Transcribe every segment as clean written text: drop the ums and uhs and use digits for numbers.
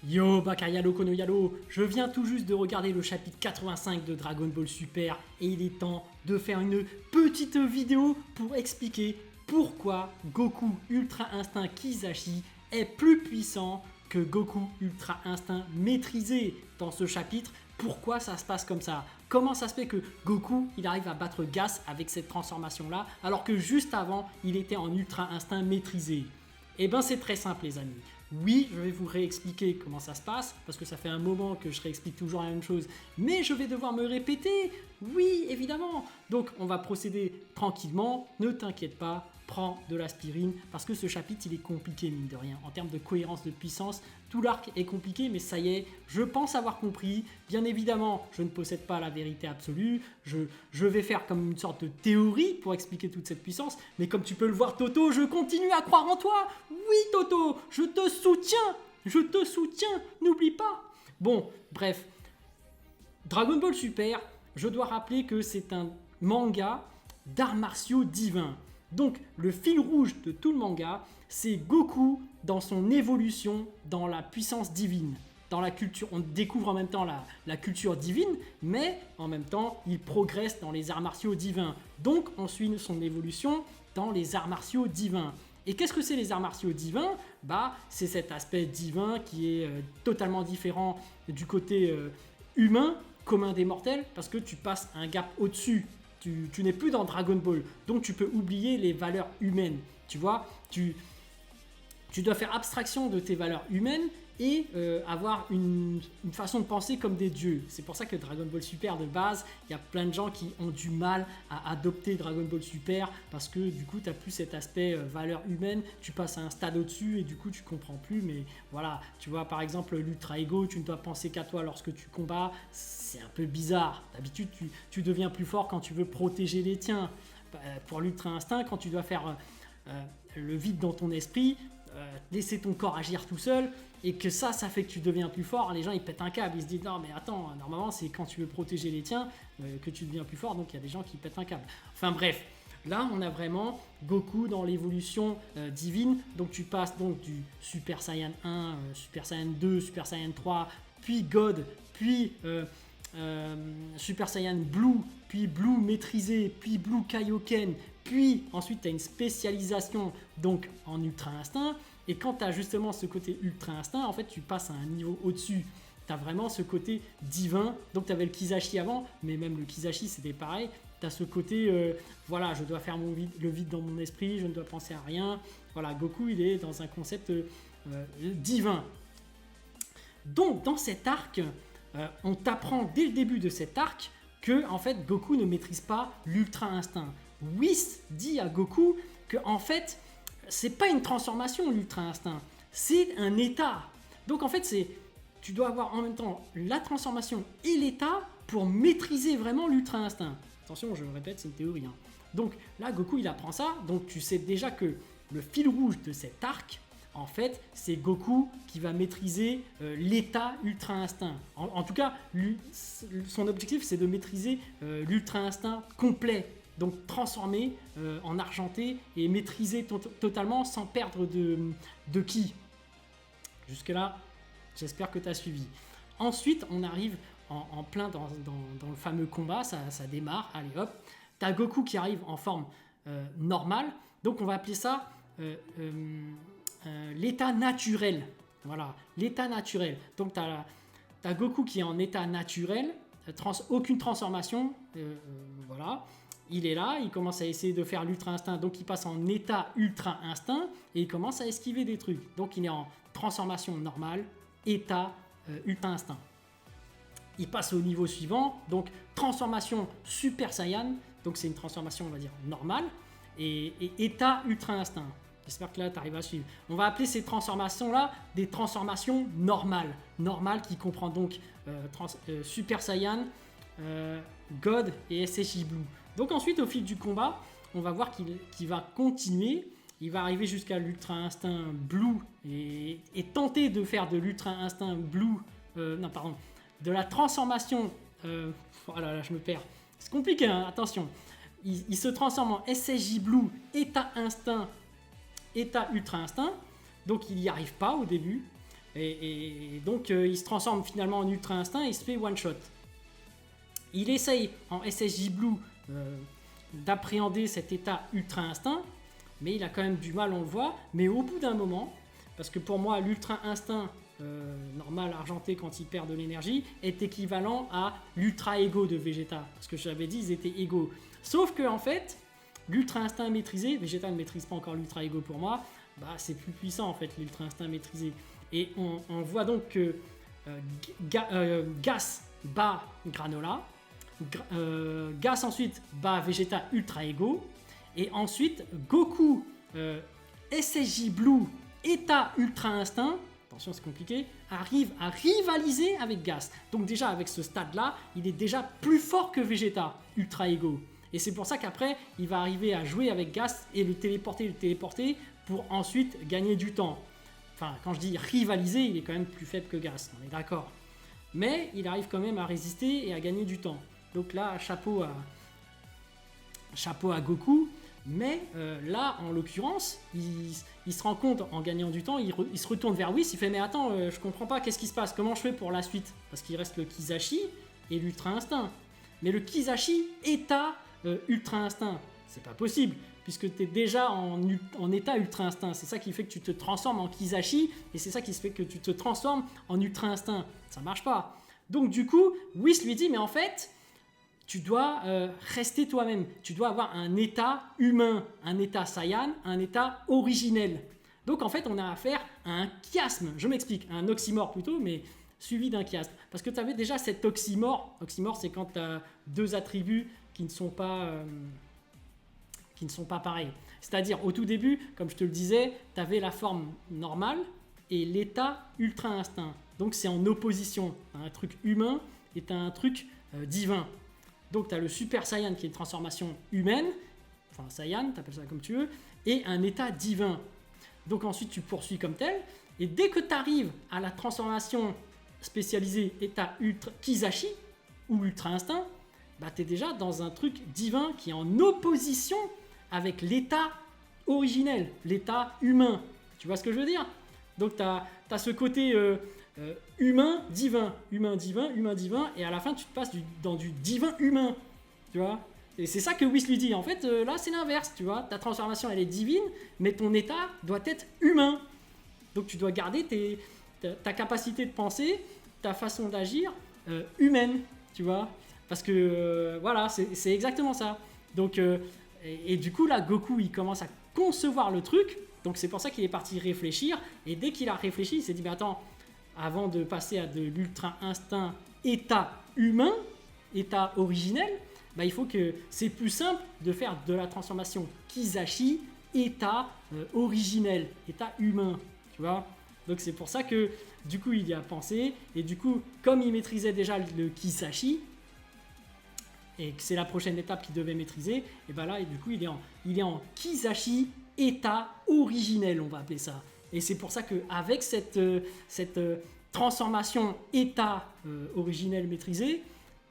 Yo Bakayalo Konoyalo, je viens tout juste de regarder le chapitre 85 de Dragon Ball Super et il est temps de faire une petite vidéo pour expliquer pourquoi Goku Ultra Instinct Kizashi est plus puissant que Goku Ultra Instinct maîtrisé dans ce chapitre. Pourquoi ça se passe comme ça? Comment ça se fait que Goku il arrive à battre Gas avec cette transformation là alors que juste avant il était en Ultra Instinct maîtrisé? Eh ben c'est très simple les amis. Oui, je vais vous réexpliquer comment ça se passe, parce que ça fait un moment que je réexplique toujours la même chose, mais je vais devoir me répéter. Oui, évidemment. Donc on va procéder tranquillement, ne t'inquiète pas, prends de l'aspirine, parce que ce chapitre il est compliqué mine de rien. En termes de cohérence de puissance, tout l'arc est compliqué, mais ça y est, je pense avoir compris. Bien évidemment, je ne possède pas la vérité absolue, je vais faire comme une sorte de théorie pour expliquer toute cette puissance, mais comme tu peux le voir Toto, je continue à croire en toi. Oui Toto, je te soutiens, n'oublie pas. Bon, bref, Dragon Ball Super, je dois rappeler que c'est un manga d'arts martiaux divins. Donc le fil rouge de tout le manga, c'est Goku dans son évolution dans la puissance divine. Dans la culture, on découvre en même temps la culture divine, mais en même temps, il progresse dans les arts martiaux divins. Donc on suit son évolution dans les arts martiaux divins. Et qu'est-ce que c'est les arts martiaux divins? C'est cet aspect divin qui est totalement différent du côté humain, commun des mortels, parce que tu passes un gap au-dessus. Tu n'es plus dans Dragon Ball, donc tu peux oublier les valeurs humaines. Tu vois, tu dois faire abstraction de tes valeurs humaines et avoir une façon de penser comme des dieux. C'est pour ça que Dragon Ball Super de base, il y a plein de gens qui ont du mal à adopter Dragon Ball Super parce que du coup tu n'as plus cet aspect valeur humaine, tu passes à un stade au-dessus et du coup tu comprends plus. Mais voilà, tu vois par exemple l'Ultra Ego, tu ne dois penser qu'à toi lorsque tu combats, c'est un peu bizarre. D'habitude tu deviens plus fort quand tu veux protéger les tiens. Pour l'Ultra Instinct, quand tu dois faire le vide dans ton esprit, laisser ton corps agir tout seul et que ça fait que tu deviens plus fort, les gens ils pètent un câble, ils se disent non mais attends, normalement c'est quand tu veux protéger les tiens que tu deviens plus fort, donc il y a des gens qui pètent un câble. Enfin bref, là on a vraiment Goku dans l'évolution divine, donc tu passes donc du Super Saiyan 1, Super Saiyan 2, Super Saiyan 3, puis God, puis Super Saiyan Blue, puis Blue maîtrisé, puis Blue Kaioken, puis ensuite tu as une spécialisation donc en Ultra Instinct. Et quand tu as justement ce côté Ultra Instinct, en fait tu passes à un niveau au-dessus. Tu as vraiment ce côté divin. Donc tu avais le Kizashi avant, mais même le Kizashi c'était pareil. Tu as ce côté, voilà, je dois faire le vide dans mon esprit, je ne dois penser à rien. Voilà, Goku il est dans un concept divin. Donc dans cet arc, on t'apprend dès le début de cet arc que en fait Goku ne maîtrise pas l'Ultra Instinct. Whis dit à Goku que en fait c'est pas une transformation l'Ultra Instinct, c'est un état. Donc en fait tu dois avoir en même temps la transformation et l'état pour maîtriser vraiment l'Ultra Instinct. Attention, je le répète, c'est une théorie. Donc là Goku il apprend ça, donc tu sais déjà que le fil rouge de cet arc, en fait, c'est Goku qui va maîtriser l'état Ultra Instinct. En tout cas, son objectif, c'est de maîtriser l'Ultra Instinct complet. Donc transformé en argenté et maîtrisé totalement sans perdre de ki. Jusque-là, j'espère que tu as suivi. Ensuite, on arrive en plein dans le fameux combat, ça démarre, allez hop. Tu as Goku qui arrive en forme normale, donc on va appeler ça l'état naturel. Voilà, l'état naturel. Donc tu as Goku qui est en état naturel, aucune transformation, voilà. Il est là, il commence à essayer de faire l'Ultra Instinct, donc il passe en état Ultra Instinct et il commence à esquiver des trucs. Donc il est en transformation normale, état Ultra Instinct. Il passe au niveau suivant, donc transformation Super Saiyan, donc c'est une transformation on va dire normale, et état Ultra Instinct. J'espère que là tu arrives à suivre. On va appeler ces transformations-là des transformations normales. Normales qui comprend donc Super Saiyan, God et SSJ Blue. Donc ensuite au fil du combat, on va voir qu'il va continuer. Il va arriver jusqu'à l'Ultra Instinct Blue et tenter de faire de l'Ultra Instinct Blue, de la transformation. Oh là là, je me perds. C'est compliqué, hein, attention. Il se transforme en SSJ Blue, état Instinct, état Ultra Instinct. Donc il n'y arrive pas au début. Et donc il se transforme finalement en Ultra Instinct et il se fait one shot. Il essaye en SSJ Blue d'appréhender cet état Ultra Instinct, mais il a quand même du mal, on le voit. Mais au bout d'un moment, parce que pour moi l'Ultra Instinct normal argenté quand il perd de l'énergie est équivalent à l'Ultra Ego de Vegeta, parce que j'avais dit ils étaient égaux. Sauf que en fait, l'Ultra Instinct maîtrisé, Vegeta ne maîtrise pas encore l'Ultra Ego pour moi, bah, c'est plus puissant en fait l'Ultra Instinct maîtrisé. Et on voit donc que Gas bat Granola, Gas ensuite bat Vegeta Ultra Ego, et ensuite Goku SSJ Blue État Ultra Instinct, attention c'est compliqué, arrive à rivaliser avec Gas. Donc déjà avec ce stade là, il est déjà plus fort que Vegeta Ultra Ego. Et c'est pour ça qu'après, il va arriver à jouer avec Gas et le téléporter pour ensuite gagner du temps. Enfin, quand je dis rivaliser, il est quand même plus faible que Gas, on est d'accord. Mais il arrive quand même à résister et à gagner du temps. Donc là, chapeau à Goku. Mais là, en l'occurrence, il se rend compte en gagnant du temps, il se retourne vers Whis, il fait mais attends, je comprends pas, qu'est-ce qui se passe, comment je fais pour la suite? Parce qu'il reste le Kizashi et l'Ultra Instinct. Mais le Kizashi état Ultra Instinct, c'est pas possible, puisque tu es déjà en état Ultra Instinct. C'est ça qui fait que tu te transformes en Kizashi, et c'est ça qui fait que tu te transformes en Ultra Instinct. Ça marche pas. Donc du coup, Whis lui dit mais en fait, tu dois rester toi-même. Tu dois avoir un état humain, un état Saiyan, un état originel. Donc en fait, on a affaire à un chiasme. Je m'explique, un oxymore plutôt, mais suivi d'un chiasme. Parce que tu avais déjà cet oxymore. Oxymore, c'est quand tu as deux attributs qui ne sont pas pareils. C'est-à-dire, au tout début, comme je te le disais, tu avais la forme normale et l'état ultra instinct. Donc c'est en opposition. Tu as un truc humain et tu as un truc divin. Donc tu as le Super Saiyan qui est une transformation humaine, enfin Saiyan, tu appelles ça comme tu veux, et un état divin. Donc ensuite tu poursuis comme tel, et dès que tu arrives à la transformation spécialisée état ultra Kizashi ou Ultra Instinct, bah, tu es déjà dans un truc divin qui est en opposition avec l'état originel, l'état humain. Tu vois ce que je veux dire? Donc tu as ce côté humain, divin, humain, divin, humain, divin, et à la fin tu te passes dans du divin humain, tu vois. Et c'est ça que Whis lui dit. En fait, là c'est l'inverse, tu vois. Ta transformation elle est divine, mais ton état doit être humain. Donc tu dois garder ta capacité de penser, ta façon d'agir humaine, tu vois. Parce que voilà, c'est exactement ça. Donc, et du coup là, Goku il commence à concevoir le truc. Donc c'est pour ça qu'il est parti réfléchir. Et dès qu'il a réfléchi, il s'est dit, mais attends, avant de passer à de l'ultra instinct état humain, état originel, bah, il faut que c'est plus simple de faire de la transformation Kizashi état originel, état humain, tu vois. Donc c'est pour ça que du coup il y a pensé, et du coup comme il maîtrisait déjà le Kizashi et que c'est la prochaine étape qu'il devait maîtriser, et ben là et du coup il est en Kizashi état originel, on va appeler ça. Et c'est pour ça qu'avec cette transformation état originel maîtrisé,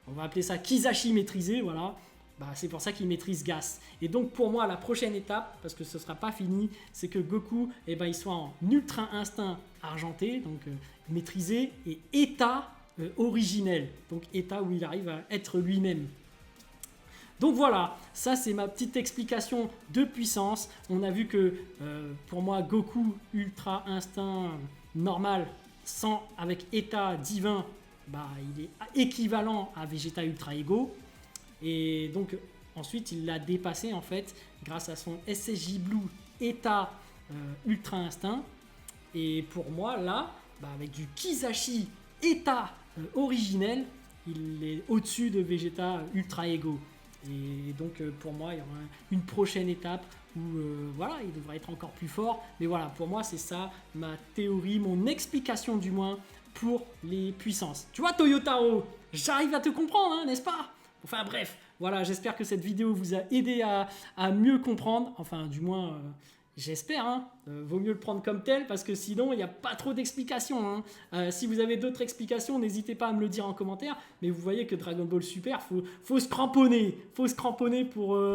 on va appeler ça Kizashi maîtrisé, voilà, bah, c'est pour ça qu'il maîtrise Gas. Et donc pour moi, la prochaine étape, parce que ce ne sera pas fini, c'est que Goku, eh ben, il soit en Ultra Instinct argenté, donc maîtrisé, et état originel, donc état où il arrive à être lui-même. Donc voilà, ça c'est ma petite explication de puissance. On a vu que pour moi Goku Ultra Instinct normal avec état divin, bah, il est équivalent à Vegeta Ultra Ego. Et donc ensuite il l'a dépassé en fait grâce à son SSJ Blue état Ultra Instinct. Et pour moi là, bah, avec du Kizashi état originel, il est au-dessus de Vegeta Ultra Ego. Et donc pour moi il y aura une prochaine étape où voilà, il devrait être encore plus fort. Mais voilà, pour moi c'est ça ma théorie, mon explication du moins pour les puissances. Tu vois Toyotaro, j'arrive à te comprendre, hein, n'est-ce pas? Enfin bref, voilà, j'espère que cette vidéo vous a aidé à mieux comprendre, enfin du moins J'espère, hein. Vaut mieux le prendre comme tel parce que sinon il n'y a pas trop d'explications, hein. Si vous avez d'autres explications, n'hésitez pas à me le dire en commentaire. Mais vous voyez que Dragon Ball Super, faut se cramponner. Faut se cramponner pour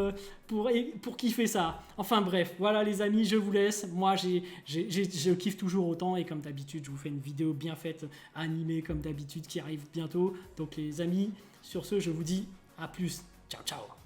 kiffer ça. Enfin bref, voilà les amis, je vous laisse. Moi je kiffe toujours autant et comme d'habitude, je vous fais une vidéo bien faite, animée comme d'habitude qui arrive bientôt. Donc les amis, sur ce, je vous dis à plus. Ciao ciao.